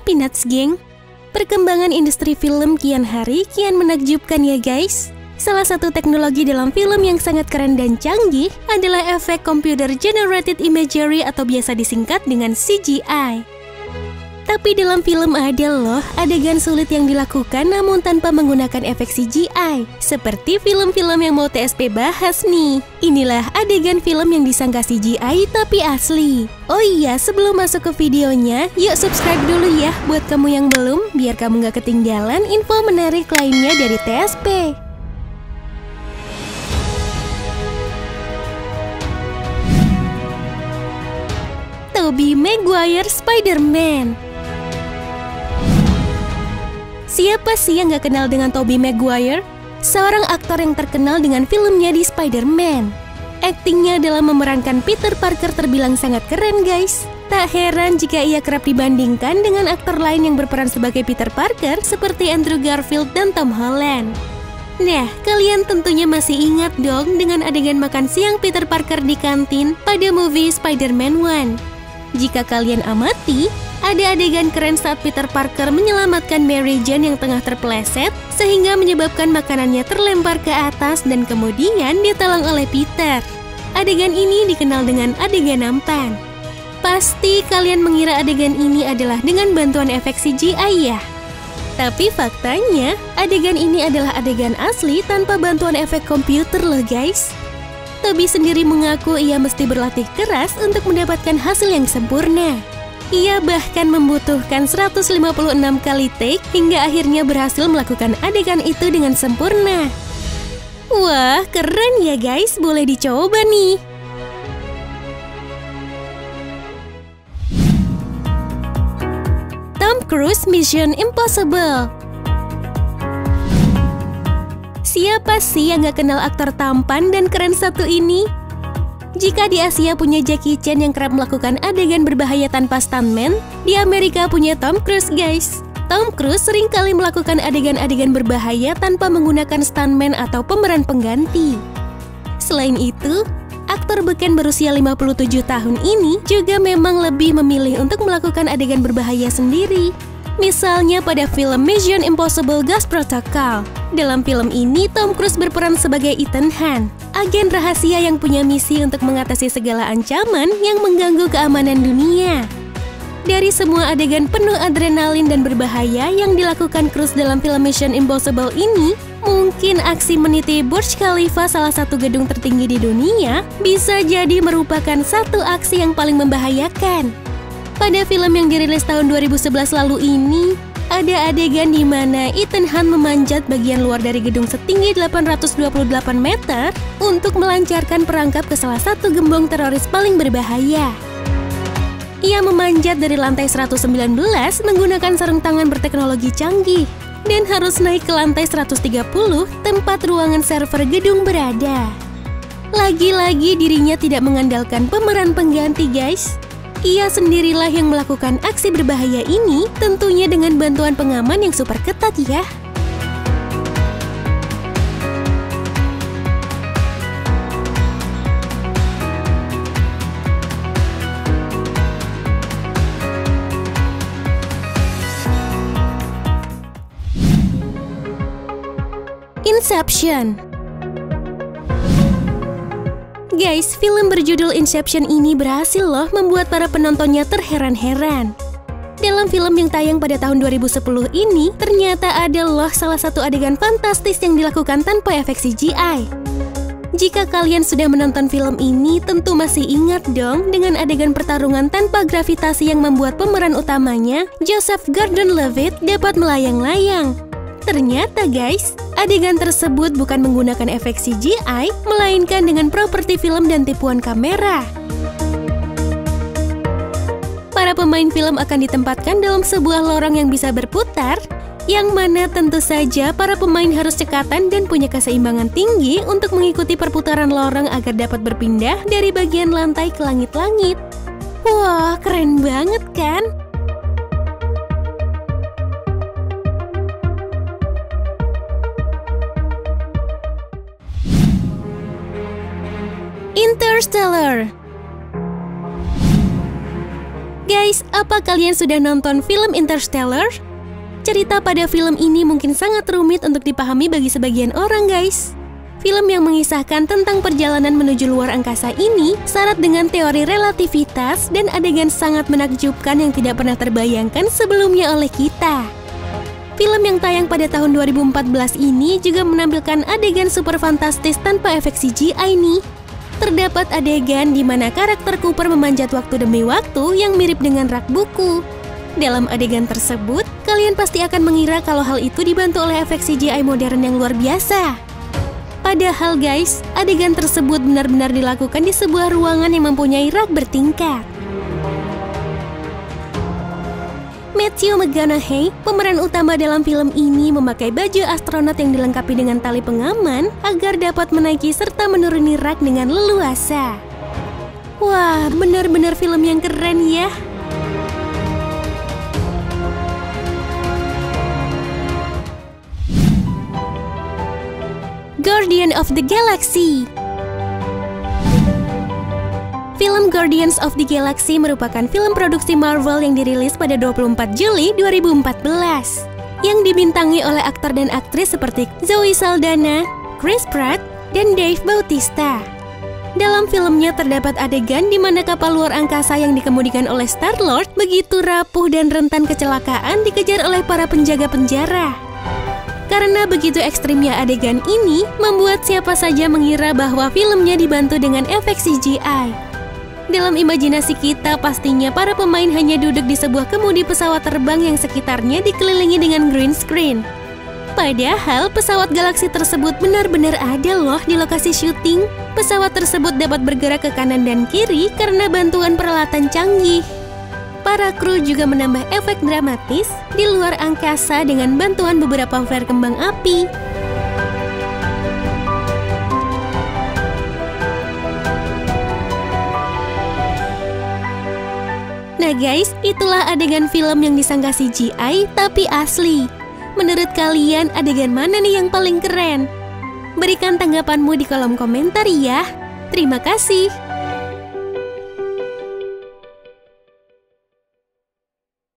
Peanuts geng. Perkembangan industri film kian hari kian menakjubkan ya guys. Salah satu teknologi dalam film yang sangat keren dan canggih adalah efek Computer Generated Imagery atau biasa disingkat dengan CGI. Tapi dalam film ada loh adegan sulit yang dilakukan namun tanpa menggunakan efek CGI. Seperti film-film yang mau TSP bahas nih. Inilah adegan film yang disangka CGI tapi asli. Oh iya, sebelum masuk ke videonya, yuk subscribe dulu ya buat kamu yang belum, biar kamu gak ketinggalan info menarik lainnya dari TSP. Tobey Maguire Spider-Man. Siapa sih yang gak kenal dengan Tobey Maguire? Seorang aktor yang terkenal dengan filmnya di Spider-Man. Aktingnya dalam memerankan Peter Parker terbilang sangat keren guys. Tak heran jika ia kerap dibandingkan dengan aktor lain yang berperan sebagai Peter Parker seperti Andrew Garfield dan Tom Holland. Nah, kalian tentunya masih ingat dong dengan adegan makan siang Peter Parker di kantin pada movie Spider-Man 1. Jika kalian amati, ada adegan keren saat Peter Parker menyelamatkan Mary Jane yang tengah terpeleset sehingga menyebabkan makanannya terlempar ke atas dan kemudian ditelan oleh Peter. Adegan ini dikenal dengan adegan nampan. Pasti kalian mengira adegan ini adalah dengan bantuan efek CGI ya? Tapi faktanya, adegan ini adalah adegan asli tanpa bantuan efek komputer loh guys. Tobey sendiri mengaku ia mesti berlatih keras untuk mendapatkan hasil yang sempurna. Ia bahkan membutuhkan 156 kali take hingga akhirnya berhasil melakukan adegan itu dengan sempurna. Wah, keren ya guys, boleh dicoba nih. Tom Cruise Mission Impossible. Siapa sih yang gak kenal aktor tampan dan keren satu ini? Jika di Asia punya Jackie Chan yang kerap melakukan adegan berbahaya tanpa stuntman, di Amerika punya Tom Cruise guys. Tom Cruise sering kali melakukan adegan-adegan berbahaya tanpa menggunakan stuntman atau pemeran pengganti. Selain itu, aktor beken berusia 57 tahun ini juga memang lebih memilih untuk melakukan adegan berbahaya sendiri. Misalnya pada film Mission Impossible Ghost Protocol. Dalam film ini, Tom Cruise berperan sebagai Ethan Hunt, agen rahasia yang punya misi untuk mengatasi segala ancaman yang mengganggu keamanan dunia. Dari semua adegan penuh adrenalin dan berbahaya yang dilakukan Cruise dalam film Mission Impossible ini, mungkin aksi meniti Burj Khalifa, salah satu gedung tertinggi di dunia, bisa jadi merupakan satu aksi yang paling membahayakan. Pada film yang dirilis tahun 2011 lalu ini, ada adegan di mana Ethan Hunt memanjat bagian luar dari gedung setinggi 828 meter untuk melancarkan perangkap ke salah satu gembong teroris paling berbahaya. Ia memanjat dari lantai 119 menggunakan sarung tangan berteknologi canggih dan harus naik ke lantai 130 tempat ruangan server gedung berada. Lagi-lagi dirinya tidak mengandalkan pemeran pengganti guys. Ia sendirilah yang melakukan aksi berbahaya ini, tentunya dengan bantuan pengaman yang super ketat ya. Inception. Guys, film berjudul Inception ini berhasil loh membuat para penontonnya terheran-heran. Dalam film yang tayang pada tahun 2010 ini, ternyata ada loh salah satu adegan fantastis yang dilakukan tanpa efek CGI. Jika kalian sudah menonton film ini, tentu masih ingat dong dengan adegan pertarungan tanpa gravitasi yang membuat pemeran utamanya, Joseph Gordon-Levitt, dapat melayang-layang. Ternyata guys, adegan tersebut bukan menggunakan efek CGI, melainkan dengan properti film dan tipuan kamera. Para pemain film akan ditempatkan dalam sebuah lorong yang bisa berputar, yang mana tentu saja para pemain harus cekatan dan punya keseimbangan tinggi untuk mengikuti perputaran lorong agar dapat berpindah dari bagian lantai ke langit-langit. Wah, keren banget kan? Interstellar. Guys, apa kalian sudah nonton film Interstellar? Cerita pada film ini mungkin sangat rumit untuk dipahami bagi sebagian orang, guys. Film yang mengisahkan tentang perjalanan menuju luar angkasa ini syarat dengan teori relativitas dan adegan sangat menakjubkan yang tidak pernah terbayangkan sebelumnya oleh kita. Film yang tayang pada tahun 2014 ini juga menampilkan adegan super fantastis tanpa efek CGI nih. Terdapat adegan di mana karakter Cooper memanjat waktu demi waktu yang mirip dengan rak buku. Dalam adegan tersebut, kalian pasti akan mengira kalau hal itu dibantu oleh efek CGI modern yang luar biasa. Padahal guys, adegan tersebut benar-benar dilakukan di sebuah ruangan yang mempunyai rak bertingkat. Matthew McConaughey, pemeran utama dalam film ini, memakai baju astronot yang dilengkapi dengan tali pengaman agar dapat menaiki serta menuruni rak dengan leluasa. Wah, benar-benar film yang keren ya. Guardian of the Galaxy. Film Guardians of the Galaxy merupakan film produksi Marvel yang dirilis pada 24 Juli 2014. Yang dibintangi oleh aktor dan aktris seperti Zoe Saldana, Chris Pratt, dan Dave Bautista. Dalam filmnya terdapat adegan di mana kapal luar angkasa yang dikemudikan oleh Star-Lord begitu rapuh dan rentan kecelakaan dikejar oleh para penjaga penjara. Karena begitu ekstrimnya adegan ini, membuat siapa saja mengira bahwa filmnya dibantu dengan efek CGI. Dalam imajinasi kita, pastinya para pemain hanya duduk di sebuah kemudi pesawat terbang yang sekitarnya dikelilingi dengan green screen. Padahal pesawat galaksi tersebut benar-benar ada loh di lokasi syuting. Pesawat tersebut dapat bergerak ke kanan dan kiri karena bantuan peralatan canggih. Para kru juga menambah efek dramatis di luar angkasa dengan bantuan beberapa flare kembang api. Nah guys, itulah adegan film yang disangka CGI tapi asli. Menurut kalian adegan mana nih yang paling keren? Berikan tanggapanmu di kolom komentar ya. Terima kasih.